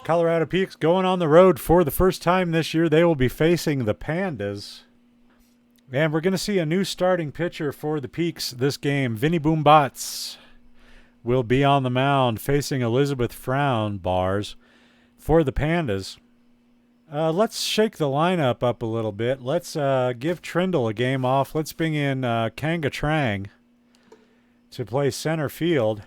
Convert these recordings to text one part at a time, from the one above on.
Colorado Peaks going on the road for the first time this year. They will be facing the Pandas. And we're going to see a new starting pitcher for the Peaks this game. Vinny Boombats will be on the mound facing Elizabeth Frown Bars for the Pandas. Let's shake the lineup up a little bit. Let's give Trindle a game off. Let's bring in Kanga Trang to play center field.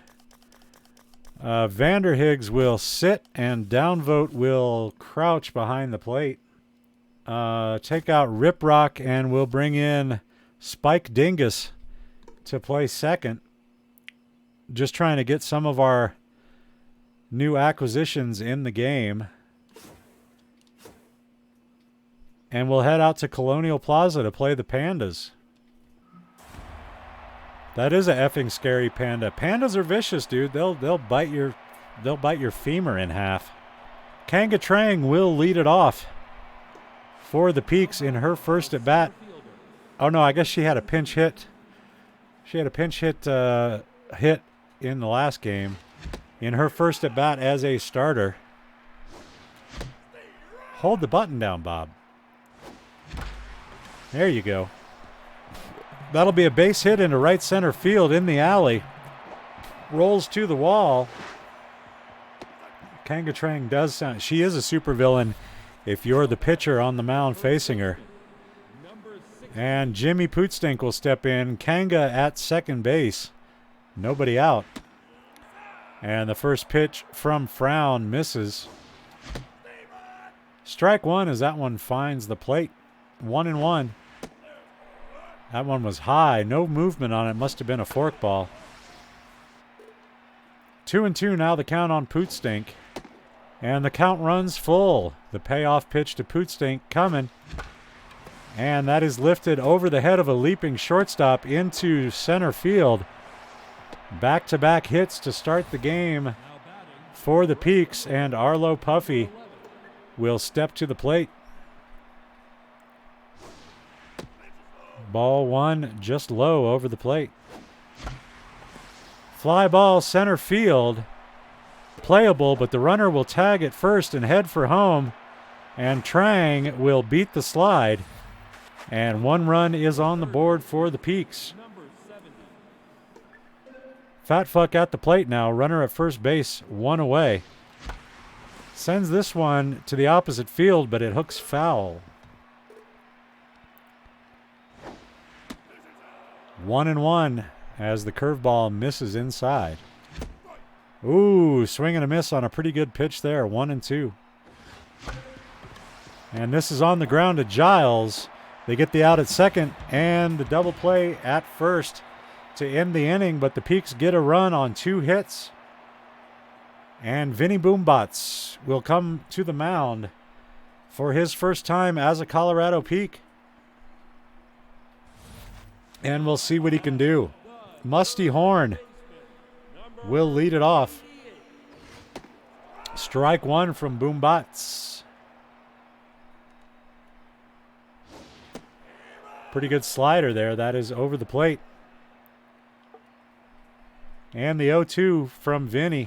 Vanderhiggs will sit and Downvote will crouch behind the plate. Take out Rip Rock and we'll bring in Spike Dingus to play second. Just trying to get some of our new acquisitions in the game. And we'll head out to Colonial Plaza to play the Pandas. That is a effing scary panda. Pandas are vicious, dude. They'll bite your femur in half. Kanga Trang will lead it off for the Peaks in her first at bat. Oh no, I guess she had a pinch hit. She had a pinch hit hit in the last game. In her first at bat as a starter. Hold the button down, Bob. There you go. That'll be a base hit into right center field in the alley. Rolls to the wall. Kanga Trang does sound... She is a supervillain if you're the pitcher on the mound facing her. And Jimmy Pootstink will step in. Kanga at second base. Nobody out. And the first pitch from Frown misses. Strike one as that one finds the plate. 1-1. That one was high. No movement on it. Must have been a forkball. 2-2 now the count on Pootstink. And the count runs full. The payoff pitch to Pootstink coming. And that is lifted over the head of a leaping shortstop into center field. Back-to-back hits to start the game for the Peaks. And Arlo Puffy will step to the plate. Ball one just low over the plate. Fly ball center field. Playable, but the runner will tag at first and head for home. And Trang will beat the slide. And one run is on the board for the Peaks. Fat Fuck at the plate now. Runner at first base, one away. Sends this one to the opposite field, but it hooks foul. 1-1 as the curveball misses inside. Ooh, swing and a miss on a pretty good pitch there. 1-2. And this is on the ground to Giles. They get the out at second and the double play at first to end the inning, but the Peaks get a run on 2 hits. And Vinny Boombats will come to the mound for his first time as a Colorado Peak. And we'll see what he can do. Musty Horn will lead it off. Strike one from Boombats. Pretty good slider there. That is over the plate. And the 0-2 from Vinny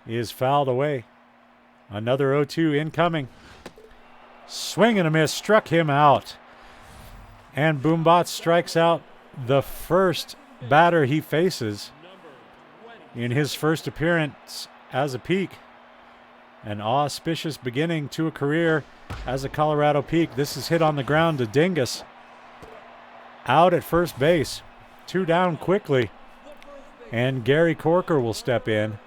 is fouled away. Another 0-2 incoming. Swing and a miss. Struck him out. And Boombats strikes out the first batter he faces in his first appearance as a Peak. An auspicious beginning to a career as a Colorado Peak. This is hit on the ground to Dingus. Out at first base. 2 down quickly. And Gary Corker will step in.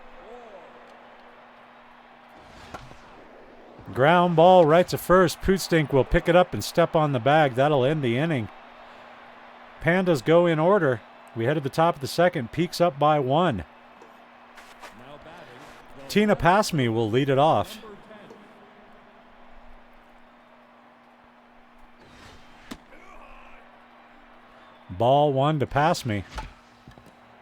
Ground ball right to first. Pootstink will pick it up and step on the bag. That'll end the inning. Pandas go in order. We head to the top of the second. Peaks up by 1. Tina Passme will lead it off. Ball 1 to Passme.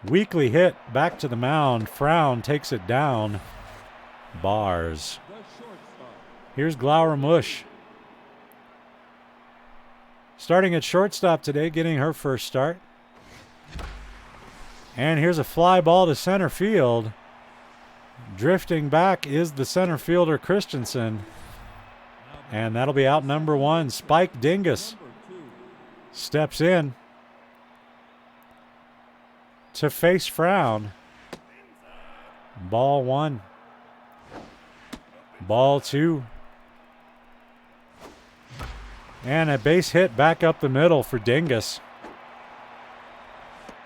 Weakly hit back to the mound. Frown takes it down. Bars. Here's Glower Mush. Starting at shortstop today, getting her first start. And here's a fly ball to center field. Drifting back is the center fielder, Christensen. And that'll be out number 1. Spike Dingus steps in to face Frown. Ball 1. Ball 2. And a base hit back up the middle for Dingus.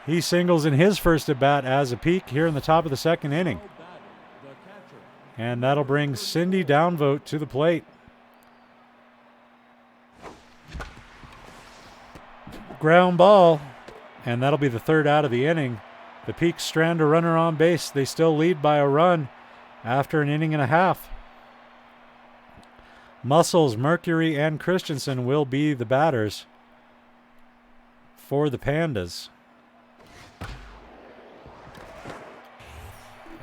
He singles in his first at bat as a peak here in the top of the second inning. And that'll bring Cindy Downvote to the plate. Ground ball, and that'll be the third out of the inning. The Peaks strand a runner on base. They still lead by a run after an inning and a half. Muscles, Mercury, and Christensen will be the batters for the Pandas.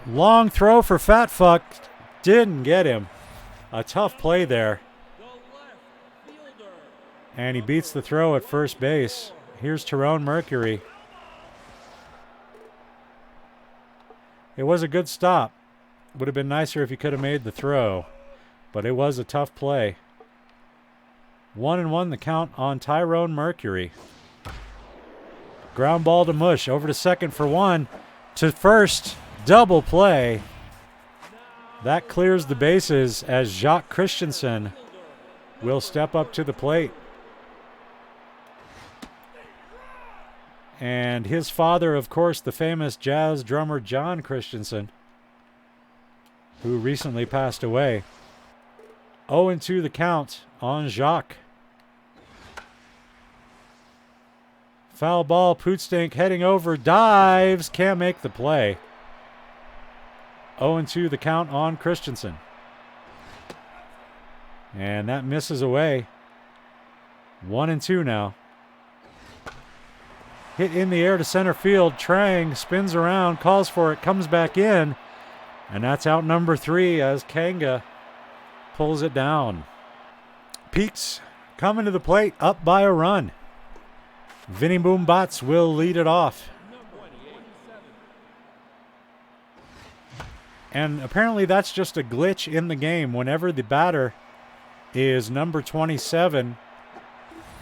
Long throw for Fat Fuck. Didn't get him. A tough play there. And he beats the throw at first base. Here's Tyrone Mercury. It was a good stop. Would have been nicer if he could have made the throw. But it was a tough play. 1-1 the count on Tyrone Mercury. Ground ball to Mush. Over to second for 1. To first. Double play. That clears the bases as Jacques Christensen will step up to the plate. And his father, of course, the famous jazz drummer John Christensen, who recently passed away. 0-2 the count on Jacques. Foul ball, Pootstink heading over, dives, can't make the play. 0-2 the count on Christensen. And that misses away. 1-2 now. Hit in the air to center field. Trang spins around, calls for it, comes back in. And that's out number 3 as Kanga pulls it down. Peaks coming to the plate, up by a run. Vinny Boombats will lead it off. And apparently that's just a glitch in the game. Whenever the batter is number 27,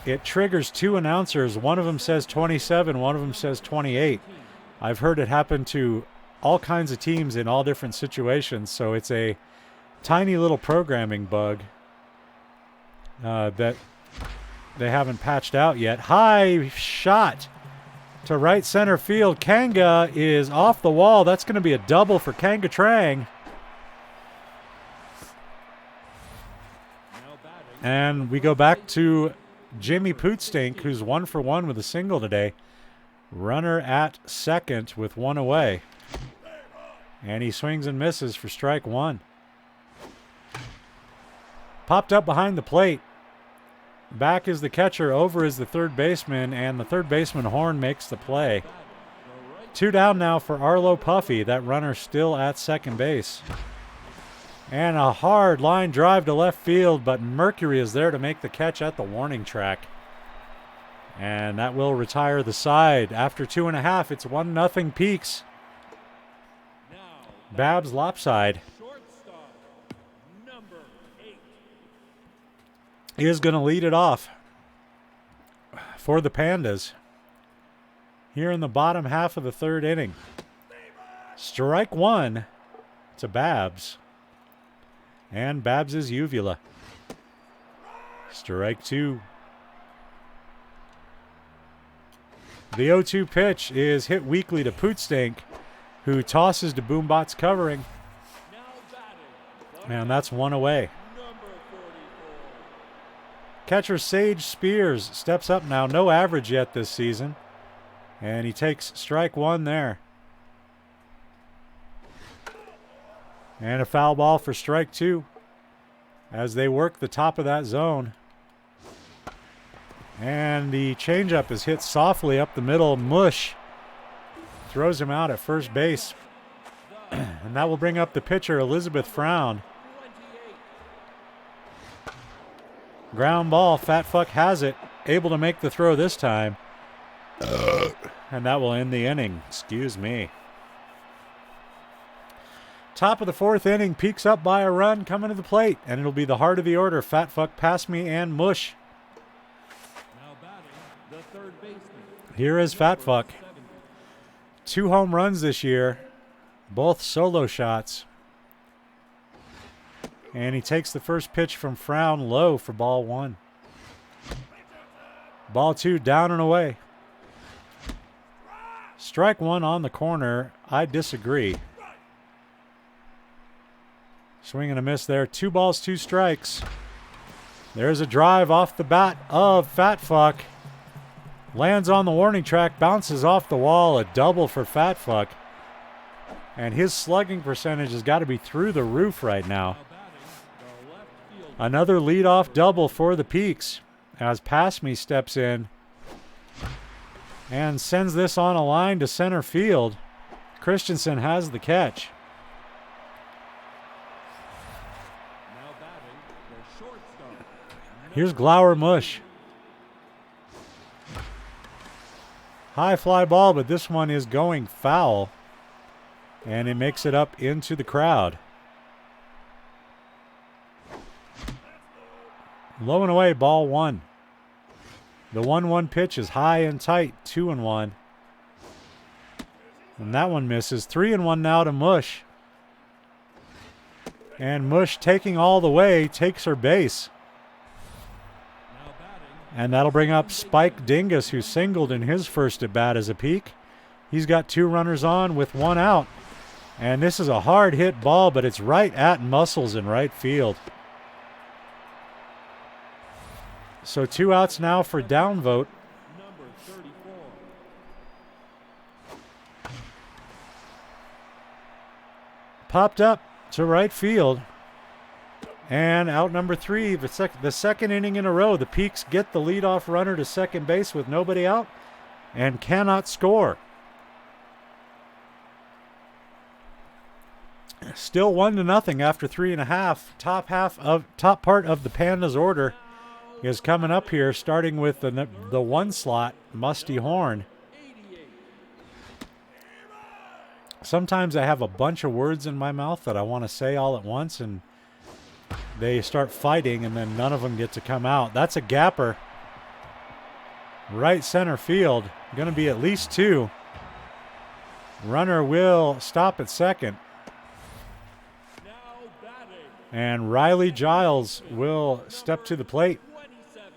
it triggers 2 announcers. One of them says 27, one of them says 28. I've heard it happen to all kinds of teams in all different situations, so it's a tiny little programming bug that they haven't patched out yet. High shot to right center field. Kanga is off the wall. That's going to be a double for Kanga Trang. And we go back to Jimmy Pootstink, who's 1 for 1 with a single today. Runner at second with 1 away. And he swings and misses for strike 1. Popped up behind the plate. Back is the catcher, over is the third baseman, and the third baseman Horn makes the play. 2 down now for Arlo Puffy. That runner still at second base. And a hard line drive to left field, but Mercury is there to make the catch at the warning track. And that will retire the side. After 2.5, it's 1-0 Peaks. Babs lopside. He is going to lead it off for the Pandas here in the bottom half of the third inning. Strike 1 to Babs. And Babs' uvula. Strike 2. The 0-2 pitch is hit weakly to Pootstink, who tosses to Boombats covering. And that's 1 away. Catcher Sage Spears steps up now. No average yet this season. And he takes strike 1 there. And a foul ball for strike 2 as they work the top of that zone. And the changeup is hit softly up the middle. Mush throws him out at first base. And that will bring up the pitcher, Elizabeth Frown. Ground ball, Fat Fuck has it. Able to make the throw this time. And that will end the inning. Excuse me. Top of the 4th inning, Peaks up by a run, coming to the plate, and it'll be the heart of the order. Fat Fuck, Pass Me, and Mush. Now batting, the third baseman. Here is Fat Fuck. 2 home runs this year, both solo shots. And he takes the first pitch from Frown low for ball 1. Ball 2 down and away. Strike 1 on the corner. I disagree. Swing and a miss there. 2 balls, 2 strikes. There's a drive off the bat of Fat Fuck. Lands on the warning track, bounces off the wall. A double for Fat Fuck. And his slugging percentage has got to be through the roof right now. Another leadoff double for the Peaks as Pass Me steps in and sends this on a line to center field. Christensen has the catch. Now batting, the shortstop. Here's Glower Mush. High fly ball, but this one is going foul. And it makes it up into the crowd. Low and away, ball 1. The 1-1 pitch is high and tight, 2-1. And that one misses. 3-1 now to Mush. And Mush taking all the way, takes her base. Now batting, And that'll bring up Spike Dingus, who singled in his first at bat as a Peak. He's got 2 runners on with 1 out. And this is a hard hit ball, but it's right at Muscles in right field. So 2 outs now for downvote. number 34. Popped up to right field. And out number 3, the second inning in a row. The Peaks get the leadoff runner to second base with nobody out and cannot score. Still 1-0 after 3.5. Top part of the Pandas order is coming up here, starting with the 1 slot, Musty Horn. 88. Sometimes I have a bunch of words in my mouth that I want to say all at once, and they start fighting, and then none of them get to come out. That's a gapper. Right center field. Going to be at least 2. Runner will stop at second. Now batting, And Riley Giles will step to the plate. 27.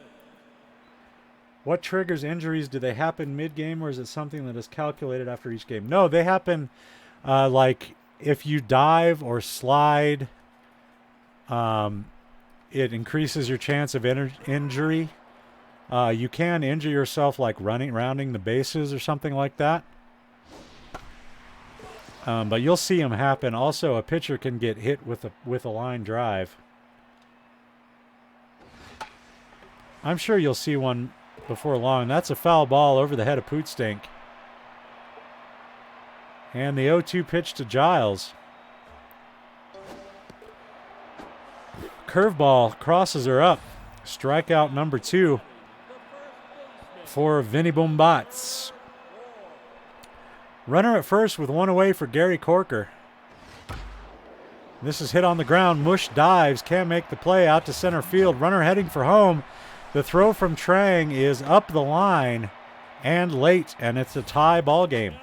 What triggers injuries? Do they happen mid-game, or is it something that is calculated after each game? No, they happen like if you dive or slide, it increases your chance of injury. You can injure yourself like rounding the bases or something like that. But you'll see them happen. Also, a pitcher can get hit with a line drive. I'm sure you'll see one before long. That's a foul ball over the head of Pootstink. And the 0-2 pitch to Giles. Curveball crosses her up. Strikeout number 2 for Vinny Boombots. Runner at first with 1 away for Gary Corker. This is hit on the ground. Mush dives, can't make the play, out to center field. Runner heading for home. The throw from Trang is up the line and late, and it's a tie ball game.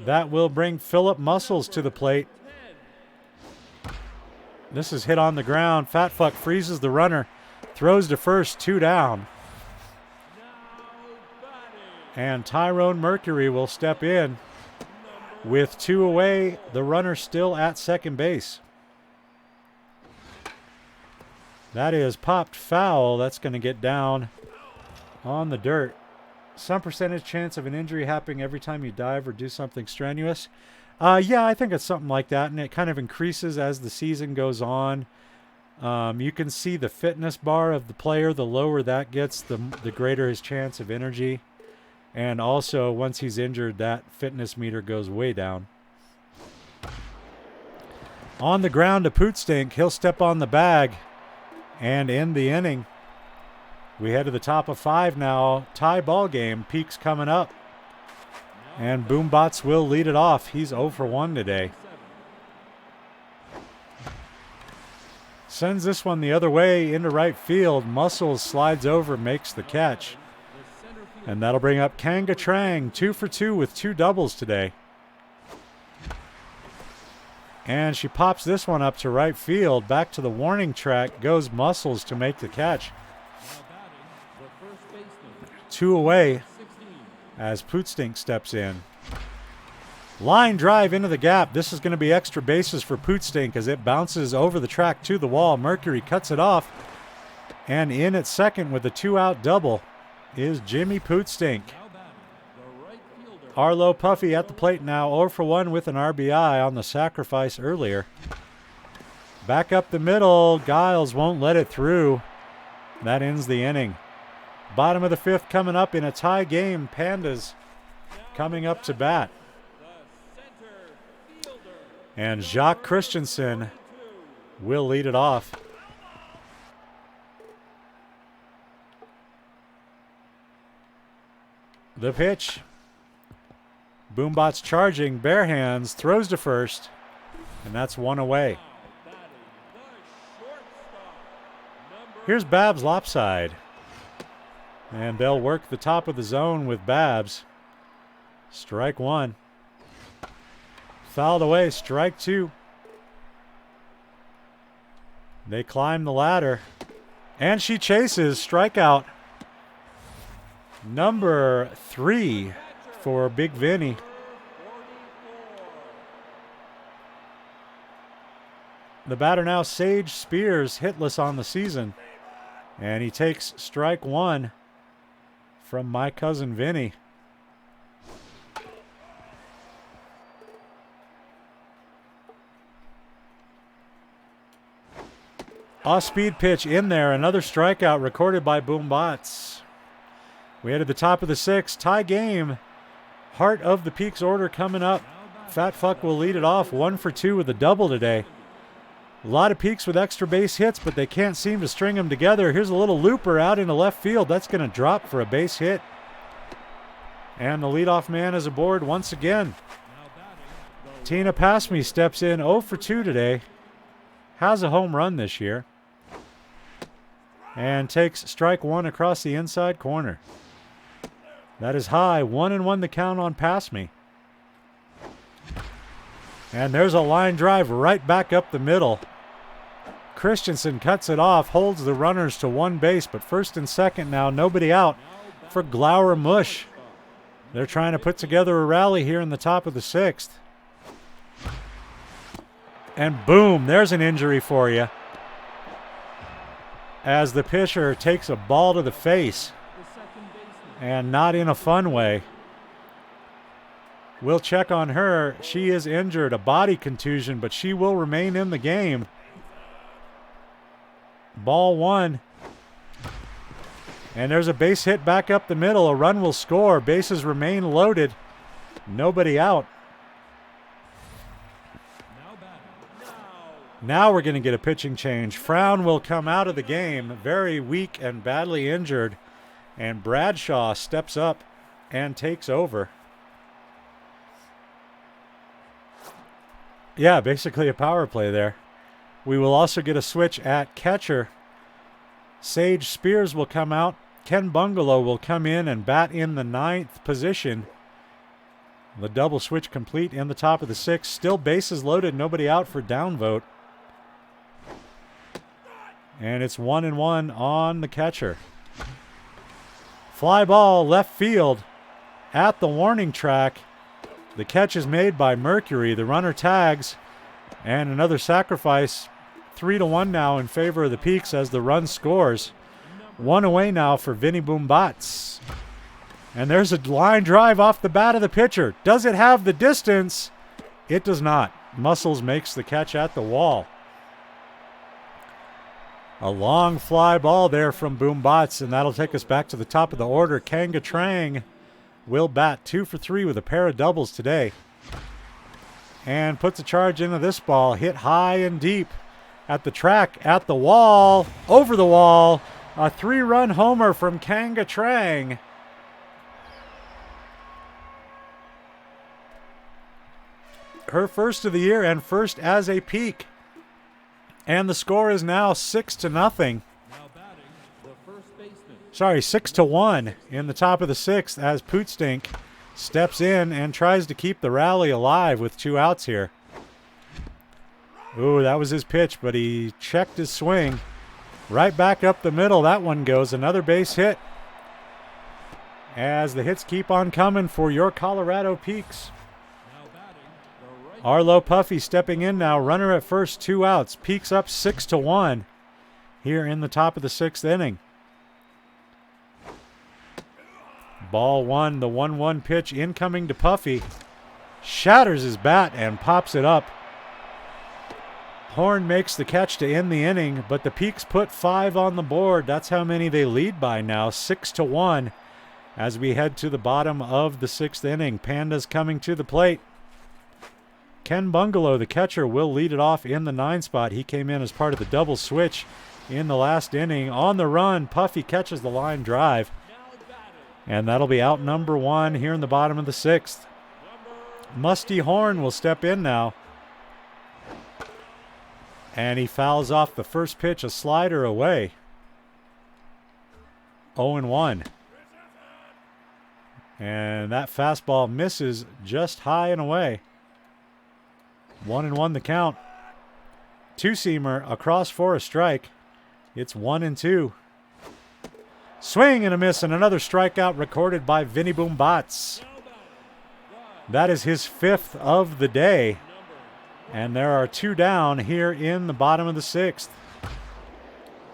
That will bring Philip Muscles to the plate. This is hit on the ground. Fat Fuck freezes the runner, throws to first, 2 down. And Tyrone Mercury will step in with 2 away. The runner still at second base. That is popped foul. That's going to get down on the dirt. Some percentage chance of an injury happening every time you dive or do something strenuous. Yeah, I think it's something like that, and it kind of increases as the season goes on. You can see the fitness bar of the player. The lower that gets, the greater his chance of injury. And also, once he's injured, that fitness meter goes way down. On the ground to Pootstink. He'll step on the bag and end the inning. We head to the top of 5 now. Tie ball game. Peaks coming up. And Boombots will lead it off. He's 0 for 1 today. Sends this one the other way into right field. Muscles slides over, makes the catch. And that'll bring up Kanga Trang, 2 for 2 with 2 doubles today. And she pops this one up to right field. Back to the warning track goes Muscles to make the catch. 2 away as Pootstink steps in. Line drive into the gap. This is going to be extra bases for Pootstink as it bounces over the track to the wall. Mercury cuts it off. And in at second with a 2-out double is Jimmy Pootstink. Arlo Puffy at the plate now, 0 for 1 with an RBI on the sacrifice earlier. Back up the middle, Giles won't let it through. That ends the inning. Bottom of the 5th coming up in a tie game. Pandas coming up to bat. And Jacques Christensen will lead it off. The pitch. Boombots charging, bare hands, throws to first, and that's 1 away. Here's Babs lopside. And they'll work the top of the zone with Babs. Strike 1. Fouled away, strike 2. They climb the ladder. And she chases, strikeout. Number 3 for Big Vinny. The batter now, Sage Spears, hitless on the season. And he takes strike 1 from my cousin Vinny. Off-speed pitch in there. Another strikeout recorded by Boombots. We head to the top of the 6th. Tie game. Heart of the Peaks order coming up. Fat Fuck will lead it off. 1 for 2 with a double today. A lot of Peaks with extra base hits, but they can't seem to string them together. Here's a little looper out into left field. That's going to drop for a base hit. And the leadoff man is aboard once again. Tina Passme steps in 0 for 2 today. Has a home run this year. And takes strike 1 across the inside corner. That is high. 1-1 the count on Passme. And there's a line drive right back up the middle. Christensen cuts it off, holds the runners to 1 base, but first and second now, nobody out for Glower Mush. They're trying to put together a rally here in the top of the 6th. And boom, there's an injury for you. As the pitcher takes a ball to the face. And not in a fun way. We'll check on her. She is injured, a body contusion, but she will remain in the game. Ball 1. And there's a base hit back up the middle. A run will score. Bases remain loaded. Nobody out. Now we're going to get a pitching change. Frown will come out of the game, very weak and badly injured. And Bradshaw steps up and takes over. Yeah, basically a power play there. We will also get a switch at catcher. Sage Spears will come out. Ken Bungalow will come in and bat in the 9th position. The double switch complete in the top of the 6th. Still bases loaded, nobody out for downvote. And it's 1-1 on the catcher. Fly ball left field at the warning track. The catch is made by Mercury. The runner tags. And another sacrifice. 3-1 now in favor of the Peaks as the run scores. 1 away now for Vinny Boombots. And there's a line drive off the bat of the pitcher. Does it have the distance? It does not. Muscles makes the catch at the wall. A long fly ball there from Boombots, and that'll take us back to the top of the order. Kanga Trang will bat 2 for 3 with a pair of doubles today. And puts a charge into this ball. Hit high and deep at the track, at the wall, over the wall. A 3-run homer from Kanga Trang. her first of the year and first as a peak. And the score is now 6-0. Now batting, the first baseman. Sorry, 6-1 in the top of the sixth as Pootstink steps in and tries to keep the rally alive with 2 outs here. Ooh, that was his pitch, but he checked his swing. Right back up the middle, that one goes. Another base hit. As the hits keep on coming for your Colorado Peaks. Now batting, the right. Arlo Puffy stepping in now. Runner at first, 2 outs. Peaks up 6-1 here in the top of the 6th inning. Ball 1, the 1-1 pitch incoming to Puffy. Shatters his bat and pops it up. Horn makes the catch to end the inning, but the Peaks put 5 on the board. That's how many they lead by now, 6-1 as we head to the bottom of the 6th inning. Pandas coming to the plate. Ken Bungalow, the catcher, will lead it off in the 9 spot. He came in as part of the double switch in the last inning. On the run, Puffy catches the line drive. And that'll be out number 1 here in the bottom of the 6th. Musty Horn will step in now. And he fouls off the first pitch, a slider away. 0-1. And that fastball misses just high and away. 1-1 the count. 2-seamer across for a strike. It's 1-2. Swing and a miss, and another strikeout recorded by Vinny Boombats. That is his 5th of the day. And there are 2 down here in the bottom of the 6th.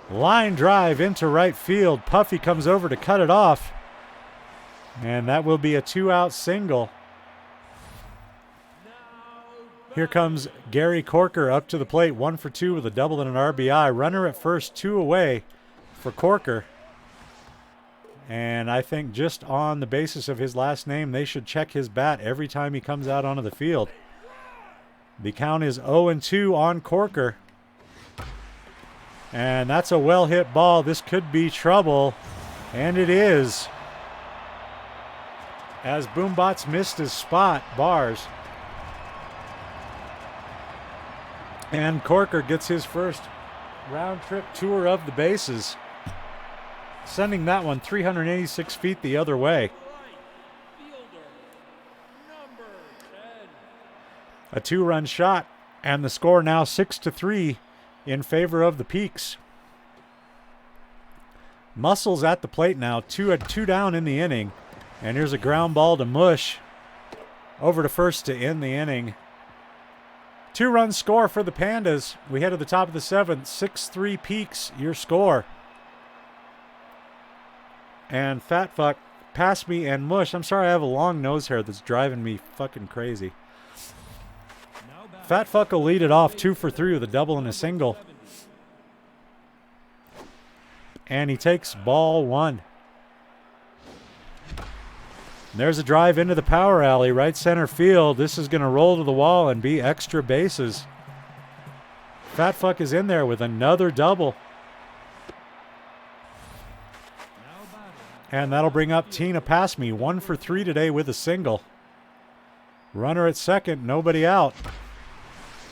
Line drive into right field. Puffy comes over to cut it off. And that will be a 2-out single. Here comes Gary Corker up to the plate. 1 for 2 with a double and an RBI. Runner at first, 2 away for Corker. And I think just on the basis of his last name, they should check his bat every time he comes out onto the field. The count is 0-2 on Corker. And that's a well-hit ball. This could be trouble. And it is. As Boombats missed his spot, Bars. And Corker gets his first round-trip tour of the bases. Sending that one 386 feet the other way. A 2-run shot, and the score now 6-3 in favor of the Peaks. Muscles at the plate now, 2 down in the inning. And here's a ground ball to Mush. Over to first to end the inning. 2-run score for the Pandas. We head to the top of the 7th. 6-3 Peaks, your score. And Fat Fuck, Pass Me, and Mush. I'm sorry, I have a long nose hair that's driving me fucking crazy. Fat Fuck will lead it off 2 for 3 with a double and a single. And he takes ball 1. There's a drive into the power alley, right center field. This is going to roll to the wall and be extra bases. Fat Fuck is in there with another double. And that'll bring up Tina Pass Me, 1 for 3 today with a single. Runner at second, nobody out.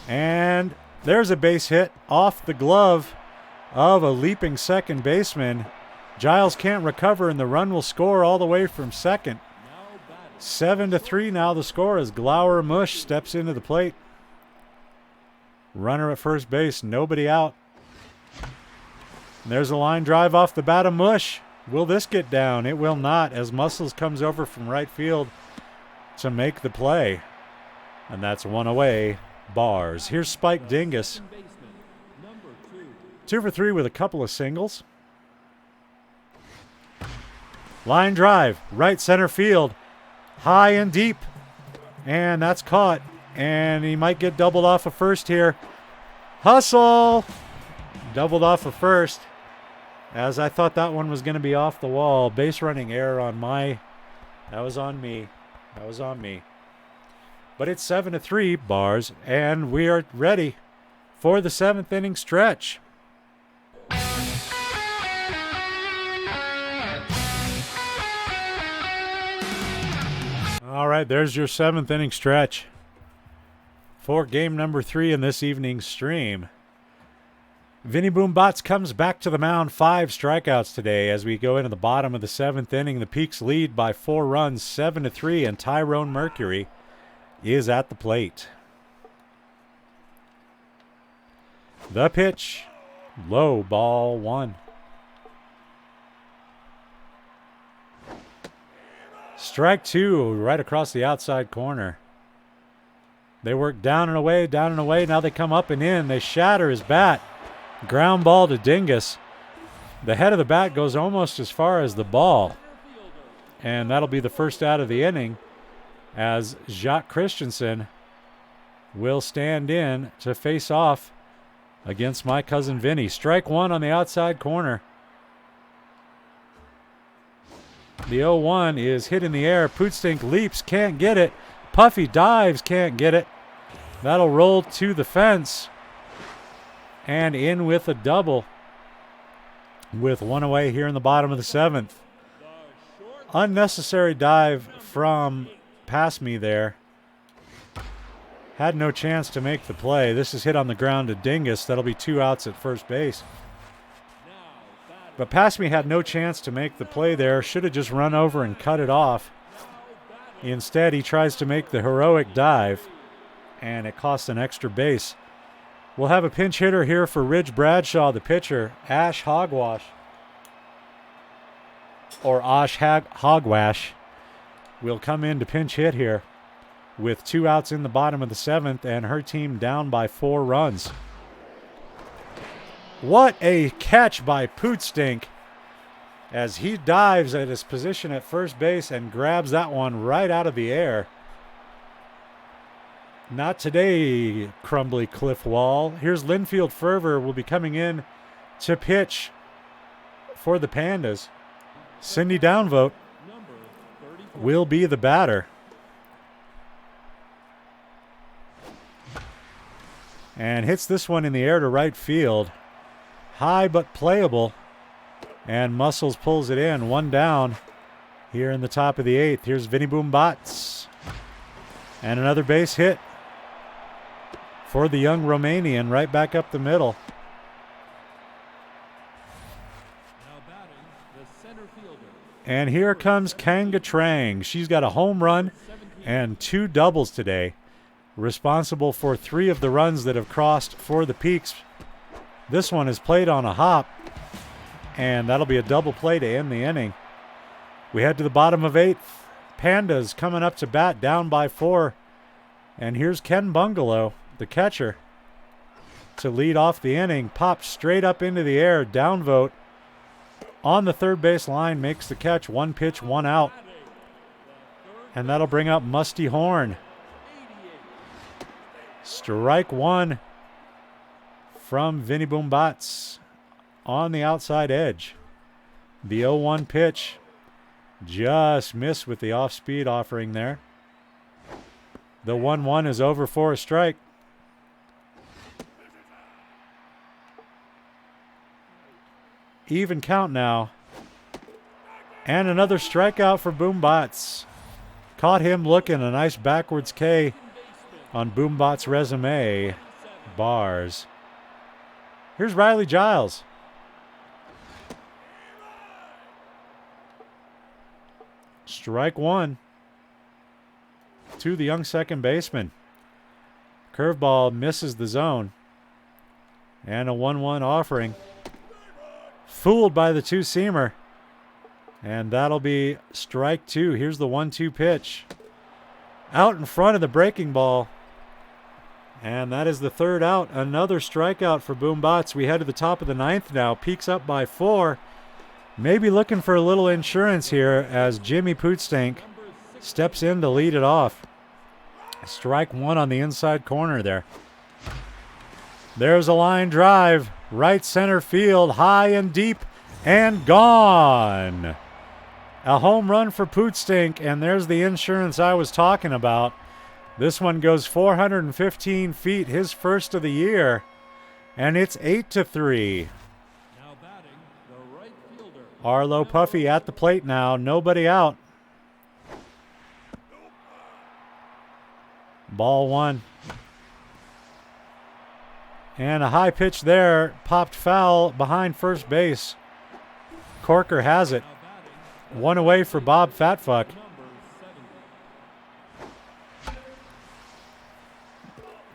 And there's a base hit off the glove of a leaping second baseman. Giles can't recover, and the run will score all the way from second. 7-3 now the score as Glower Mush steps into the plate. Runner at first base, nobody out. And there's a line drive off the bat of Mush. Will this get down? It will not, as Muscles comes over from right field to make the play. And that's 1 away. Bars. Here's Spike Dingus. 2 for 3 with a couple of singles. Line drive, right center field. High and deep. And that's caught. And he might get doubled off of first here. Hustle! Doubled off of first. As I thought that one was going to be off the wall. Base running error on my... That was on me. That was on me. But it's 7-3, Bars, and we are ready for the 7th inning stretch. All right, there's your 7th inning stretch. for game number 3 in this evening's stream. Vinny Boombots comes back to the mound, 5 strikeouts today as we go into the bottom of the 7th inning. The Peaks lead by 4 runs, 7-3, and Tyrone Mercury is at the plate. The pitch, low, ball 1. Strike 2 right across the outside corner. They work down and away, down and away. Now they come up and in. They shatter his bat. Ground ball to Dingus. The head of the bat goes almost as far as the ball. And that'll be the first out of the inning as Jacques Christensen will stand in to face off against my cousin Vinny. Strike 1 on the outside corner. The 0-1 is hit in the air. Pootstink leaps, can't get it. Puffy dives, can't get it. That'll roll to the fence. And in with a double with 1 away here in the bottom of the 7th. Unnecessary dive from past me there. Had no chance to make the play. This is hit on the ground to Dingus. That'll be 2 outs at first base. But past me had no chance to make the play there. Should have just run over and cut it off. Instead, he tries to make the heroic dive, and it costs an extra base. We'll have a pinch hitter here for Ridge Bradshaw, the pitcher. Ash Hogwash, or Osh Hogwash, will come in to pinch hit here with 2 outs in the bottom of the 7th and her team down by 4 runs. What a catch by Pootstink as he dives at his position at first base and grabs that one right out of the air. Not today, Crumbly Cliff Wall. Here's Linfield Fervor will be coming in to pitch for the Pandas. Cindy Downvote will be the batter. And hits this one in the air to right field. High but playable. And Muscles pulls it in. 1 down here in the top of the 8th. Here's Vinny Boombots. And another base hit for the young Romanian right back up the middle. Now batting, the center fielder. And here comes Kanga Trang. She's got a home run and 2 doubles today. Responsible for 3 of the runs that have crossed for the Peaks. This one is played on a hop, and that'll be a double play to end the inning. We head to the bottom of 8th. Pandas coming up to bat, down by 4. And here's Ken Bungalow, the catcher, to lead off the inning. Pops straight up into the air. Downvote on the third base line makes the catch. 1 pitch, 1 out. And that'll bring up Musty Horn. Strike 1 from Vinny Boombots on the outside edge. The 0-1 pitch just missed with the off-speed offering there. The 1-1 is over for a strike. Even count now. And another strikeout for Boombots. Caught him looking, a nice backwards K on Boombots' resume. Bars. Here's Riley Giles. Strike 1 to the young second baseman. Curveball misses the zone. And a 1-1 offering. Fooled by the 2-seamer. And that'll be strike 2. Here's the 1-2 pitch. Out in front of the breaking ball. And that is the 3rd out. Another strikeout for Boombots. We head to the top of the 9th now. Peaks up by 4. Maybe looking for a little insurance here as Jimmy Pootstink steps in to lead it off. Strike 1 on the inside corner there. There's a line drive. Right center field. High and deep and gone. A home run for Pootstink, and there's the insurance I was talking about. This one goes 415 feet, his first of the year, and it's 8-3. Now batting, the right fielder. Arlo Puffy at the plate now, nobody out. Ball 1. And a high pitch there, popped foul behind first base. Corker has it. One away for Bob Fatfuck.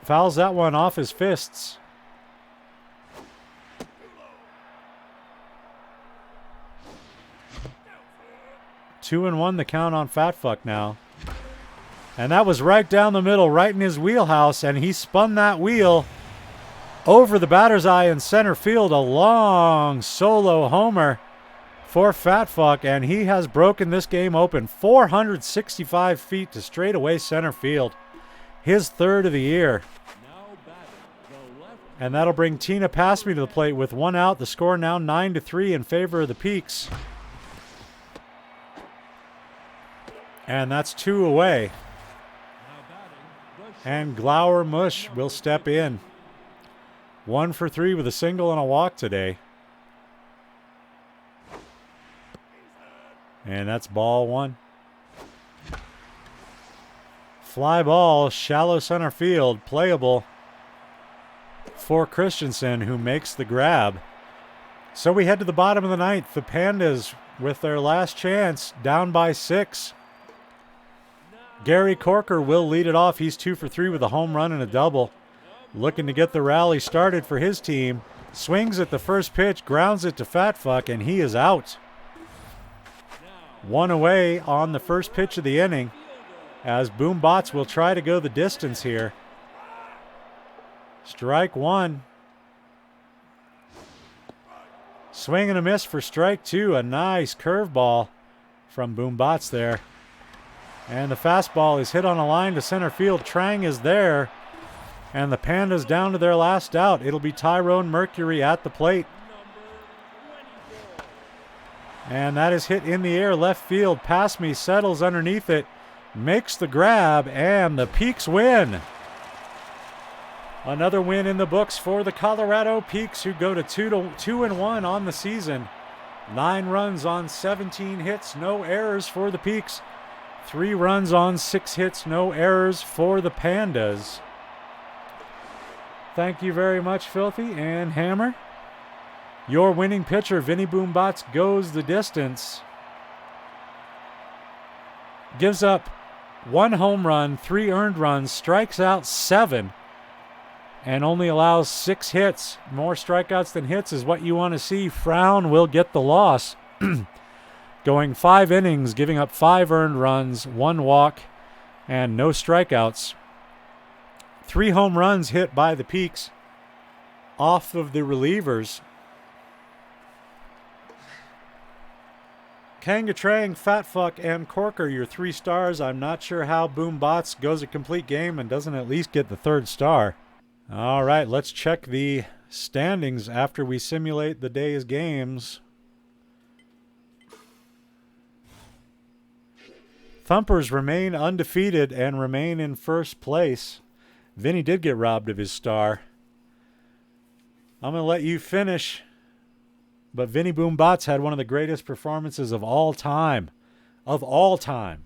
Fouls that one off his fists. Two and one the count on Fatfuck now. And that was right down the middle, right in his wheelhouse, and he spun that wheel over the batter's eye in center field. A long solo homer for Fatfuck, and he has broken this game open. 465 feet to straightaway center field. His third of the year. And that'll bring Tina Passme to the plate with one out. The score now 9-3 in favor of the Peaks. And that's two away. And Glower Mush will step in. 1 for 3 with a single and a walk today. And that's ball one. Fly ball, shallow center field, playable for Christensen, who makes the grab. So we head to the bottom of the ninth. The Pandas with their last chance, down by 6. Gary Corker will lead it off. He's 2 for 3 with a home run and a double. Looking to get the rally started for his team. Swings at the first pitch, grounds it to Fatfuck, and he is out. One away on the first pitch of the inning, as Boom Bots will try to go the distance here. Strike one. Swing and a miss for strike two. A nice curveball from Boom Bots there. And the fastball is hit on a line to center field. Trang is there. And the Pandas down to their last out. It'll be Tyrone Mercury at the plate. And that is hit in the air left field. Passme settles underneath it. Makes the grab, and the Peaks win. Another win in the books for the Colorado Peaks, who go to 2-1 on the season. 9 runs on 17 hits, no errors for the Peaks. 3 runs on 6 hits, no errors for the Pandas. Thank you very much, Filthy and Hammer. Your winning pitcher, Vinny Boom Bots, goes the distance. Gives up 1 home run, 3 earned runs, strikes out 7, and only allows 6 hits. More strikeouts than hits is what you want to see. Frown will get the loss. Going 5 innings, giving up 5 earned runs, 1 walk, and no strikeouts. 3 home runs hit by the Peaks off of the relievers. Kanga Trang, Fatfuck, and Corker, your 3 stars. I'm not sure how Boom Bots goes a complete game and doesn't at least get the 3rd star. All right, let's check the standings after we simulate the day's games. Thumpers remain undefeated and remain in first place. Vinny did get robbed of his star. I'm going to let you finish. But Vinny Boom Bots had one of the greatest performances of all time. Of all time.